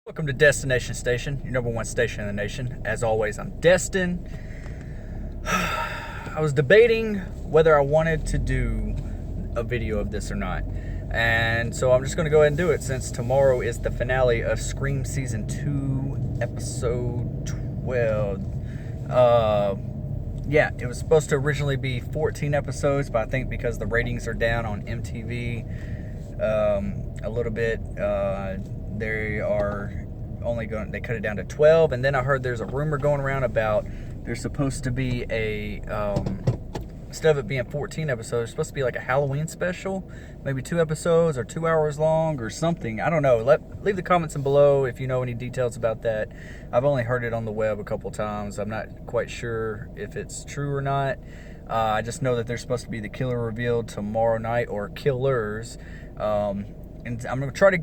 Welcome to Destination Station, your number one station in the nation. As always, I'm Destin. I was debating whether I wanted to do a video of this or not. And so I'm just going to go ahead and do it since tomorrow is the finale of Scream Season 2, Episode 12. Yeah, it was supposed to originally be 14 episodes, but I think because the ratings are down on MTV a little bit, they cut it down to 12. And then I heard there's a rumor going around about there's supposed to be instead of it being 14 episodes, it's supposed to be like a Halloween special, maybe 2 episodes or 2 hours long or something. I don't know. Leave the comments below if you know any details about that. I've only heard it on the web a couple times. I'm not quite sure if it's true or not. I just know that there's supposed to be the killer revealed tomorrow night, or killers. And I'm trying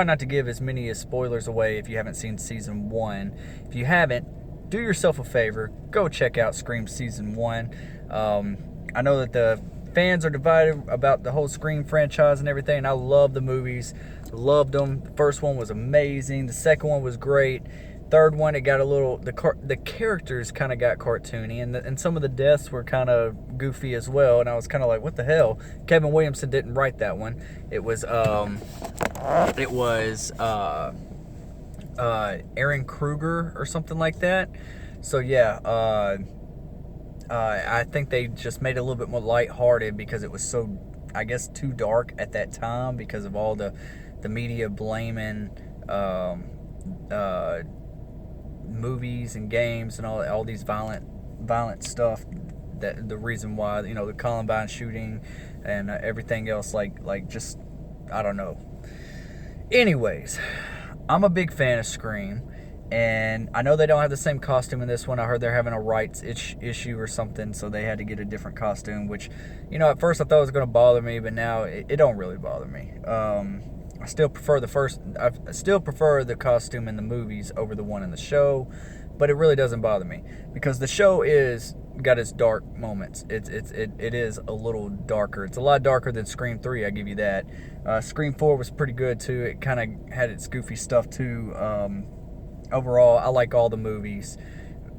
not to give as many as spoilers away if you haven't seen season 1. If you haven't, do yourself a favor, go check out Scream season 1. I know that the fans are divided about the whole Scream franchise and everything, and I love the movies, loved them. The first one was amazing, the second one was great. Third one, it got a little, the characters kind of got cartoony, and some of the deaths were kind of goofy as well, and I was kind of like, what the hell? Kevin Williamson didn't write that one. It was Aaron Kruger or something like that. So yeah, I think they just made it a little bit more lighthearted because it was so, I guess, too dark at that time because of all the media blaming movies and games and all these violent stuff, that the reason why, the Columbine shooting and everything else, like just, I don't know. Anyways, I'm a big fan of Scream, and I know they don't have the same costume in this one. I heard they're having a rights issue or something, so they had to get a different costume, which, at first I thought it was going to bother me, but now it don't really bother me. I still prefer the costume in the movies over the one in the show, but it really doesn't bother me because the show got its dark moments. It is a little darker. It's a lot darker than Scream 3, I give you that. Scream 4 was pretty good too. It kind of had its goofy stuff too. Overall, I like all the movies.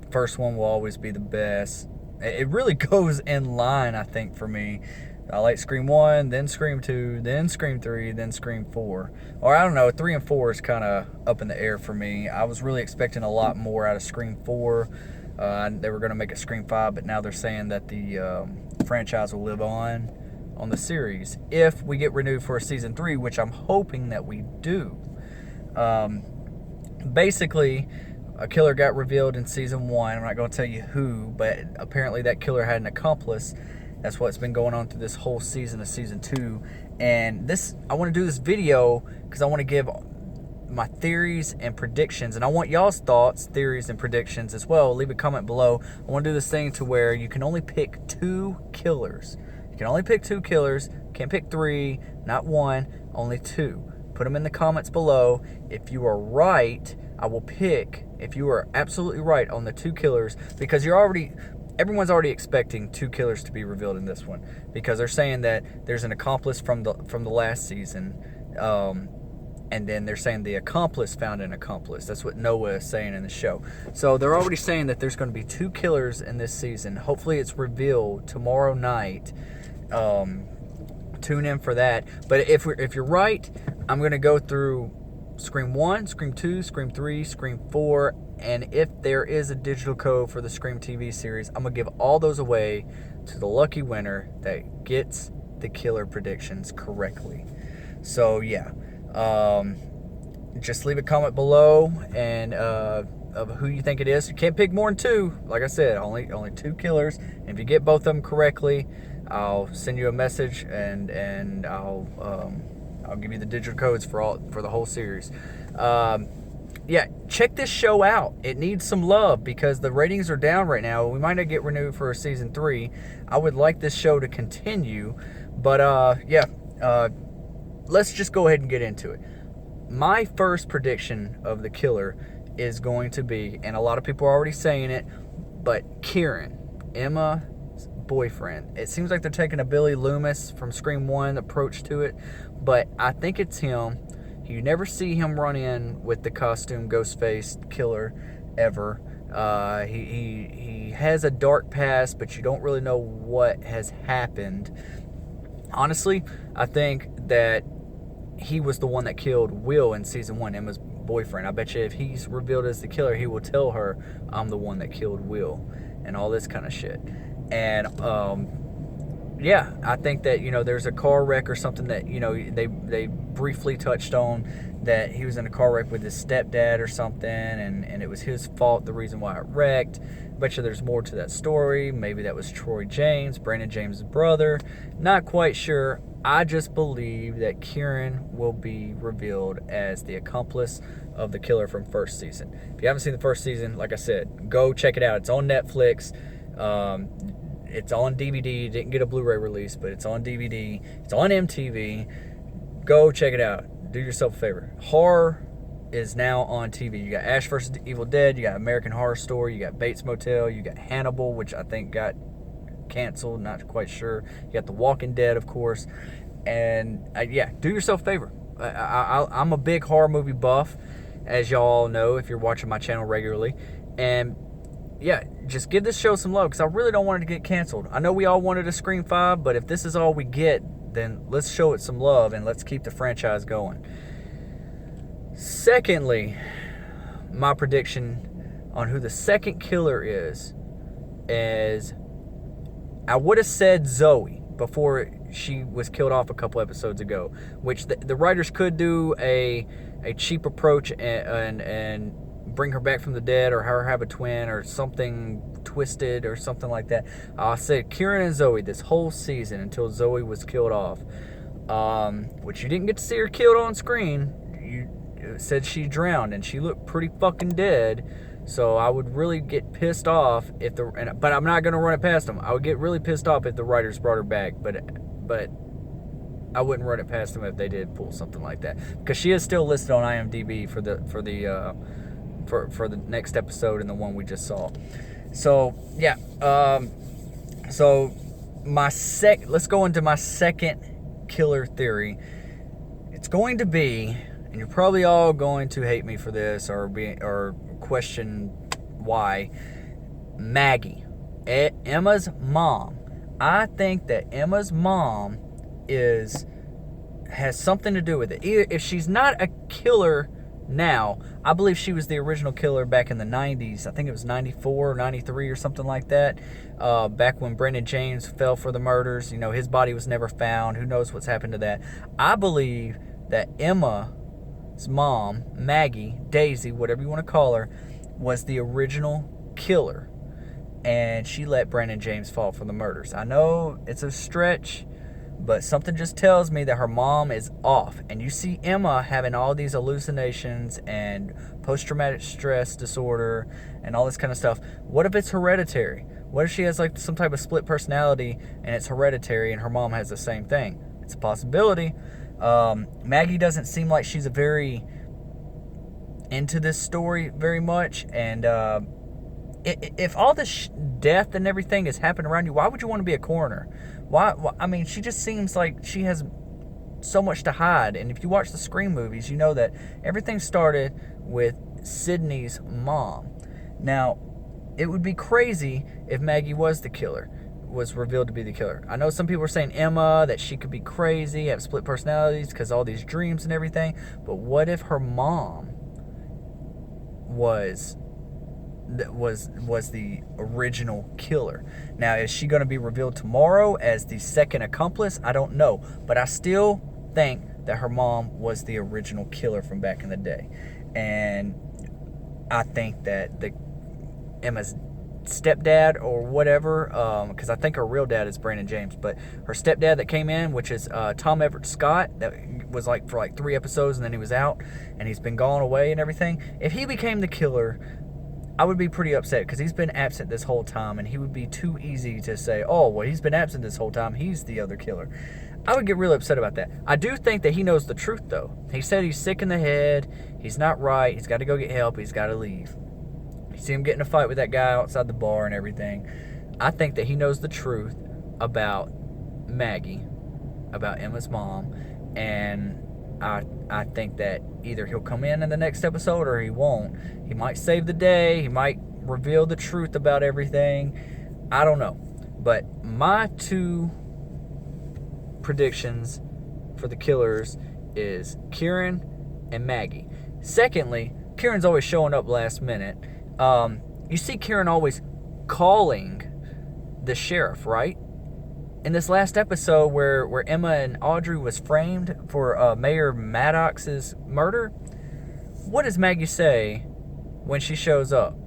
First one will always be the best. It really goes in line, I think, for me. I like Scream 1, then Scream 2, then Scream 3, then Scream 4. Or I don't know, 3 and 4 is kind of up in the air for me. I was really expecting a lot more out of Scream 4. They were going to make a Scream 5, but now they're saying that the franchise will live on the series if we get renewed for a season 3, which I'm hoping that we do. Basically, a killer got revealed in season 1. I'm not going to tell you who, but apparently that killer had an accomplice. That's what's been going on through this whole season of season 2. And I want to do this video because I want to give my theories and predictions. And I want y'all's thoughts, theories, and predictions as well. Leave a comment below. I want to do this thing to where you can only pick 2 killers. You can only pick 2 killers. Can't pick 3, not 1, only 2. Put them in the comments below. If you are right, I will pick, if you are absolutely right on the 2 killers, because everyone's already expecting 2 killers to be revealed in this one because they're saying that there's an accomplice from the last season, and then they're saying the accomplice found an accomplice. That's what Noah is saying in the show. So they're already saying that there's going to be 2 killers in this season. Hopefully it's revealed tomorrow night. Tune in for that. But if you're right, I'm going to go through Scream 1, Scream 2, Scream 3, Scream 4, and if there is a digital code for the Scream TV series, I'm going to give all those away to the lucky winner that gets the killer predictions correctly. So, yeah. Just leave a comment below and of who you think it is. You can't pick more than 2. Like I said, only 2 killers. And if you get both of them correctly, I'll send you a message and I'll give you the digital codes for the whole series. Yeah, check this show out. It needs some love because the ratings are down right now. We might not get renewed for a season 3. I would like this show to continue, but let's just go ahead and get into it. My first prediction of the killer is going to be, and a lot of people are already saying it, but Kieran, Emma's boyfriend. It seems like they're taking a Billy Loomis from Scream 1 approach to it, but I think it's him. You never see him run in with the costume Ghostface killer ever. He has a dark past, but you don't really know what has happened. Honestly, I think that he was the one that killed Will in season 1, Emma's boyfriend. I bet you if he's revealed as the killer, he will tell her, I'm the one that killed Will, and all this kind of shit. And yeah, I think that, there's a car wreck or something that, they briefly touched on, that he was in a car wreck with his stepdad or something, and it was his fault, the reason why it wrecked. Bet you there's more to that story. Maybe that was Troy James, Brandon James' brother. Not quite sure. I just believe that Kieran will be revealed as the accomplice of the killer from first season. If you haven't seen the first season, like I said, go check it out. It's on Netflix. It's on DVD. Didn't get a Blu-ray release, but it's on DVD. It's on MTV. Go check it out. Do yourself a favor. Horror is now on TV. You got Ash vs. Evil Dead. You got American Horror Story. You got Bates Motel. You got Hannibal, which I think got canceled. Not quite sure. You got The Walking Dead, of course. And yeah, do yourself a favor. I'm a big horror movie buff, as y'all know if you're watching my channel regularly. And yeah, just give this show some love, because I really don't want it to get canceled. I know we all wanted a Scream 5, but if this is all we get, then let's show it some love and let's keep the franchise going. Secondly, my prediction on who the second killer is I would have said Zoe before she was killed off a couple episodes ago, which the writers could do a cheap approach and bring her back from the dead, or her have a twin or something twisted or something like that. I said Kieran and Zoe this whole season until Zoe was killed off, which you didn't get to see her killed on screen. You said she drowned, and she looked pretty fucking dead. So I would really get pissed off but I'm not gonna run it past them. I would get really pissed off if the writers brought her back, but I wouldn't run it past them if they did pull something like that, because she is still listed on IMDb for the next episode and the one we just saw. So yeah, so let's go into my second killer theory. It's going to be, and you're probably all going to hate me for this or question why, Maggie, Emma's mom. I think that Emma's mom has something to do with it. If she's not a killer now, I believe she was the original killer back in the 90s. I think it was 94 or 93 or something like that. Back when Brandon James fell for the murders. His body was never found. Who knows what's happened to that. I believe that Emma's mom, Maggie, Daisy, whatever you want to call her, was the original killer. And she let Brandon James fall for the murders. I know it's a stretch, but something just tells me that her mom is off. And you see Emma having all these hallucinations and post-traumatic stress disorder and all this kind of stuff. What if it's hereditary? What if she has like some type of split personality and it's hereditary and her mom has the same thing? It's a possibility. Maggie doesn't seem like she's very into this story very much. And if all this death and everything has happened around you, why would you want to be a coroner? Why? I mean, she just seems like she has so much to hide. And if you watch the Scream movies, you know that everything started with Sydney's mom. Now, it would be crazy if Maggie was revealed to be the killer. I know some people are saying Emma, that she could be crazy, have split personalities because all these dreams and everything. But what if her mom was the original killer? Now, is she going to be revealed tomorrow as the second accomplice? I don't know, but I still think that her mom was the original killer from back in the day. And I think that Emma's stepdad or whatever, because I think her real dad is Brandon James, but her stepdad that came in, which is Tom Everett Scott, that was for 3 episodes and then he was out and he's been gone away and everything. If he became the killer, I would be pretty upset, because he's been absent this whole time, and he would be too easy to say, oh, well, he's been absent this whole time, he's the other killer. I would get really upset about that. I do think that he knows the truth, though. He said he's sick in the head, he's not right, he's got to go get help, he's got to leave. You see him get in a fight with that guy outside the bar and everything. I think that he knows the truth about Maggie, about Emma's mom, and I think that either he'll come in the next episode or he won't. He might save the day. He might reveal the truth about everything. I don't know. But my two predictions for the killers is Kieran and Maggie. Secondly, Kieran's always showing up last minute. You see Kieran always calling the sheriff, right? In this last episode where Emma and Audrey was framed for Mayor Maddox's murder, what does Maggie say when she shows up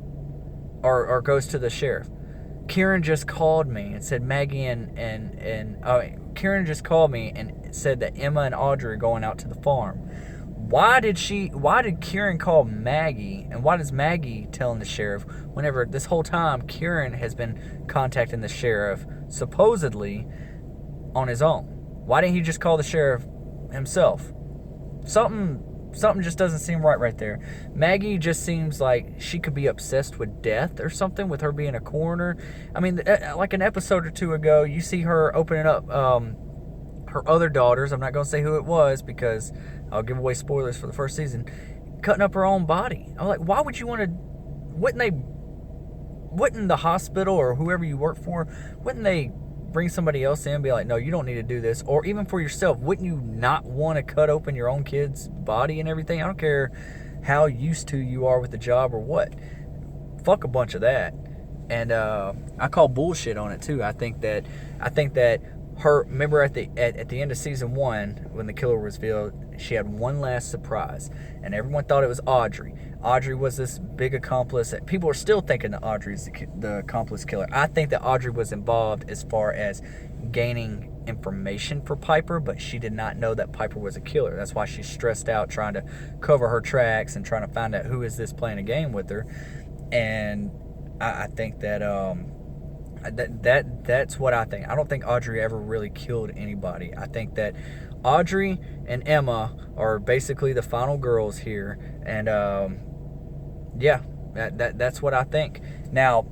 or goes to the sheriff? Kieran just called me and said Maggie Kieran just called me and said that Emma and Audrey are going out to the farm. Why did Kieran call Maggie, and why does Maggie telling the sheriff whenever this whole time Kieran has been contacting the sheriff supposedly on his own? Why didn't he just call the sheriff himself? Something just doesn't seem right there. Maggie just seems like she could be obsessed with death or something, with her being a coroner. I mean, like an episode or two ago, you see her opening up her other daughters. I'm not going to say who it was because I'll give away spoilers for the first season. Cutting up her own body. I'm like, why would you want to? Wouldn't the hospital or whoever you work for, wouldn't they bring somebody else in and be like, no, you don't need to do this? Or even for yourself, wouldn't you not want to cut open your own kid's body and everything? I don't care how used to you are with the job or what. Fuck a bunch of that. And I call bullshit on it too. I think that her, remember at the end of season 1 when the killer was revealed, she had one last surprise, and everyone thought it was Audrey. Audrey was this big accomplice. People are still thinking that Audrey's the accomplice killer. I think that Audrey was involved as far as gaining information for Piper, but she did not know that Piper was a killer. That's why she's stressed out trying to cover her tracks and trying to find out who is this playing a game with her. And I think that that's what I think. I don't think Audrey ever really killed anybody. I think that Audrey and Emma are basically the final girls here, and yeah, that's what I think. Now,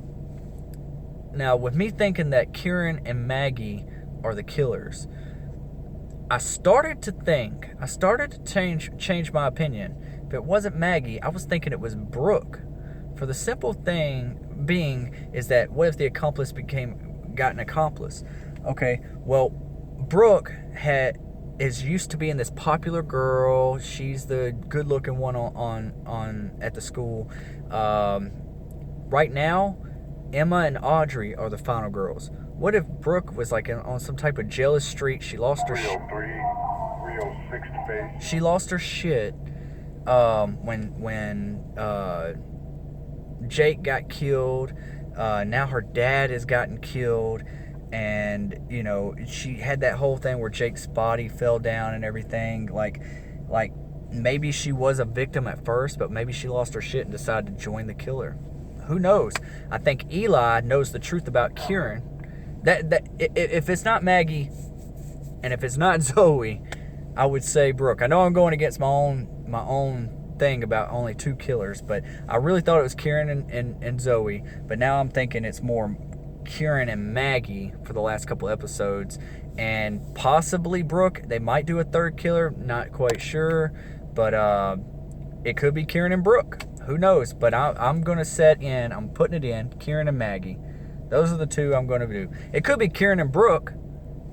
with me thinking that Kieran and Maggie are the killers, I started to change my opinion. If it wasn't Maggie, I was thinking it was Brooke. For the simple thing being is that what if the accomplice got an accomplice? Okay, well, Brooke is used to being this popular girl. She's the good-looking one on at the school. Right now, Emma and Audrey are the final girls. What if Brooke was like on some type of jealous streak? She lost her 306 space. She lost her shit when Jake got killed. Now her dad has gotten killed, and you know she had that whole thing where Jake's body fell down and everything. Like maybe she was a victim at first, but maybe she lost her shit and decided to join the killer. Who knows? I think Eli knows the truth about Kieran. That if it's not Maggie, and if it's not Zoe, I would say Brooke. I know I'm going against my own thing about only 2 killers, but I really thought it was Kieran and Zoe, but now I'm thinking it's more Kieran and Maggie for the last couple episodes, and possibly Brooke. They might do a 3rd killer, not quite sure, but it could be Kieran and Brooke. Who knows? But I'm going to I'm putting it in, Kieran and Maggie. Those are the 2 I'm going to do. It could be Kieran and Brooke,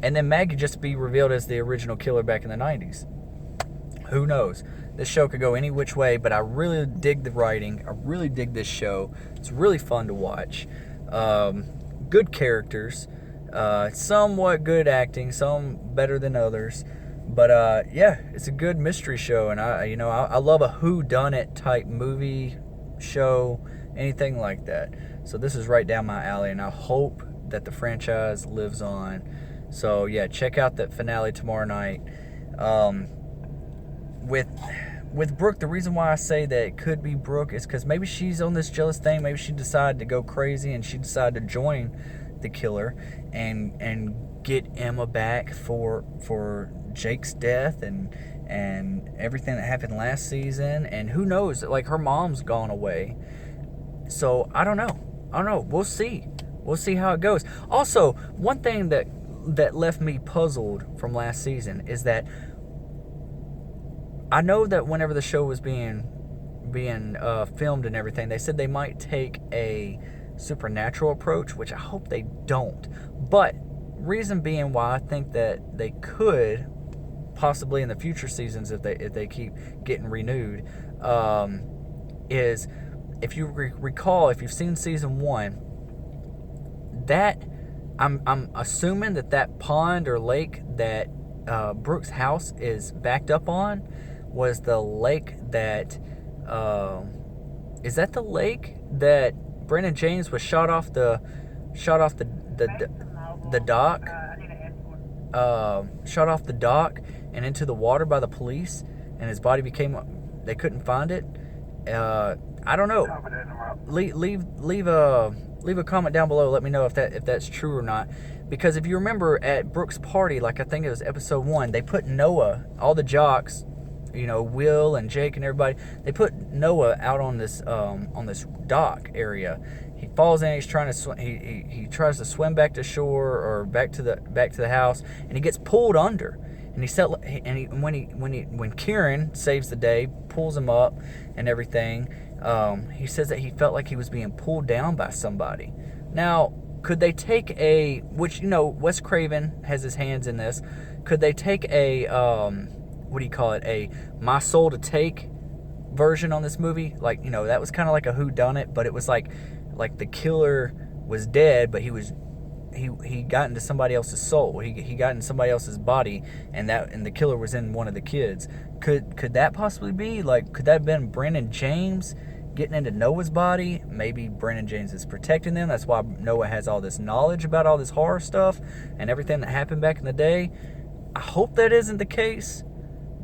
and then Maggie just be revealed as the original killer back in the 90s. Who knows? This show could go any which way, but I really dig the writing. I really dig this show. It's really fun to watch. Good characters, somewhat good acting, some better than others. But yeah, it's a good mystery show, and I love a whodunit type movie show, anything like that. So this is right down my alley, and I hope that the franchise lives on. So yeah, check out that finale tomorrow night. With Brooke, the reason why I say that it could be Brooke is because maybe she's on this jealous thing. Maybe she decided to go crazy and she decided to join the killer and get Emma back for Jake's death and everything that happened last season. And who knows? Like, her mom's gone away. So I don't know. We'll see. We'll see how it goes. Also, one thing that left me puzzled from last season is that I know that whenever the show was being filmed and everything, they said they might take a supernatural approach, which I hope they don't. But reason being why I think that they could possibly in the future seasons, if they keep getting renewed, is if you recall, if you've seen season 1, that I'm assuming that pond or lake that Brooke's house is backed up on was the lake that is that the lake that Brennan James was shot off the dock, shot off the dock and into the water by the police, and his body they couldn't find it. I don't know. Leave a comment down below. Let me know if that's true or not. Because if you remember at Brooke's party, like I think it was episode 1, they put Noah, all the jocks, Will and Jake and everybody, they put Noah out on this dock area. He falls in. He's trying to he tries to swim back to shore or back to the house, and he gets pulled under. And when Kieran saves the day, pulls him up and everything, he says that he felt like he was being pulled down by somebody. Now, could they take which Wes Craven has his hands in this? Could they take a My Soul to Take version on this movie? Like, that was kind of like a whodunit, but it was like the killer was dead, but he got into somebody else's soul. He got in somebody else's body, and the killer was in one of the kids. Could that possibly be could that have been Brennan James getting into Noah's body? Maybe Brennan James is protecting them. That's why Noah has all this knowledge about all this horror stuff and everything that happened back in the day. I hope that isn't the case,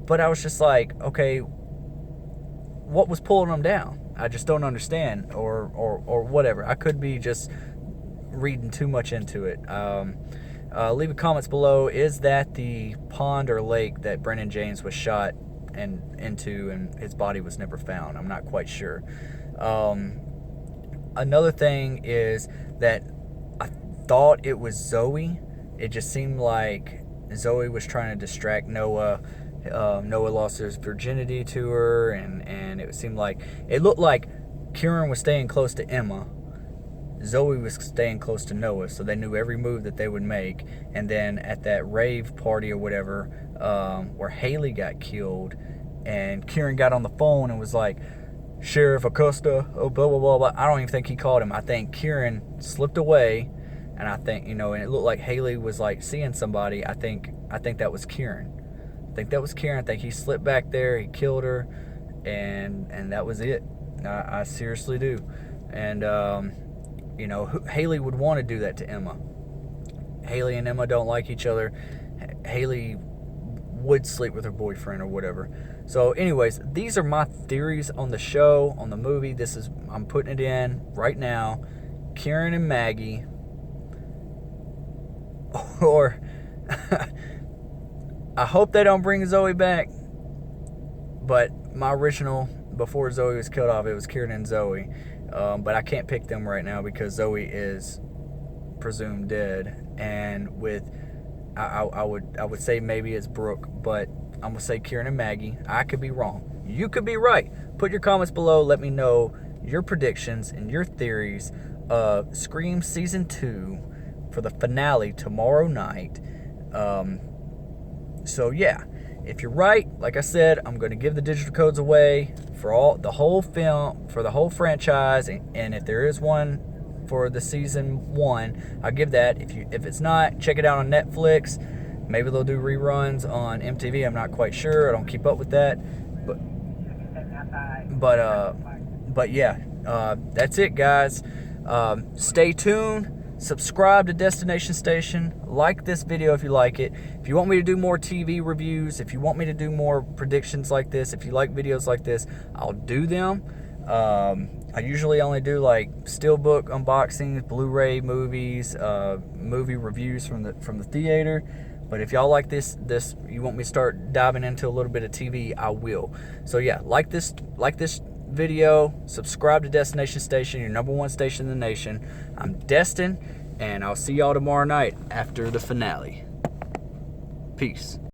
but I was just like, okay, what was pulling them down? I just don't understand, or whatever. I could be just reading too much into it. Leave a comments below. Is that the pond or lake that Brennan James was shot into and his body was never found? I'm not quite sure. Another thing is that I thought it was Zoe. It just seemed like Zoe was trying to distract Noah. Noah lost his virginity to her, and it looked like Kieran was staying close to Emma. Zoe was staying close to Noah, so they knew every move that they would make. And then at that rave party or whatever, where Haley got killed, and Kieran got on the phone and was like, Sheriff Acosta, oh, blah, blah, blah, blah. I don't even think he called him. I think Kieran slipped away, and I think, and it looked like Haley was seeing somebody. I think that was Kieran. I think he slipped back there, he killed her, and that was it. I seriously do. And, Haley would want to do that to Emma. Haley and Emma don't like each other. Haley would sleep with her boyfriend or whatever. So anyways, these are my theories on the show, on the movie. I'm putting it in right now. Kieran and Maggie. Or I hope they don't bring Zoe back. But my original, before Zoe was killed off, it was Kieran and Zoe. But I can't pick them right now because Zoe is presumed dead. And I would say maybe it's Brooke, but I'm gonna say Kieran and Maggie. I could be wrong. You could be right. Put your comments below. Let me know your predictions and your theories of Scream Season 2 for the finale tomorrow night. So yeah, if you're right, like I said, I'm going to give the digital codes away for the whole film, for the whole franchise, and if there is one for the season 1, I'll give that. If it's not, check it out on Netflix. Maybe they'll do reruns on MTV. I'm not quite sure. I don't keep up with that. But yeah, that's it, guys. Stay tuned. Subscribe to Destination Station. Like this video if you like it. If you want me to do more TV reviews, if you want me to do more predictions like this, if you like videos like this, I'll do them. I usually only do steelbook unboxings, Blu-ray movies, movie reviews from the theater. But if y'all like this, you want me to start diving into a little bit of TV, I will. So yeah, like this video, subscribe to Destination Station, your #1 station in the nation. I'm Destin, and I'll see y'all tomorrow night after the finale. Peace.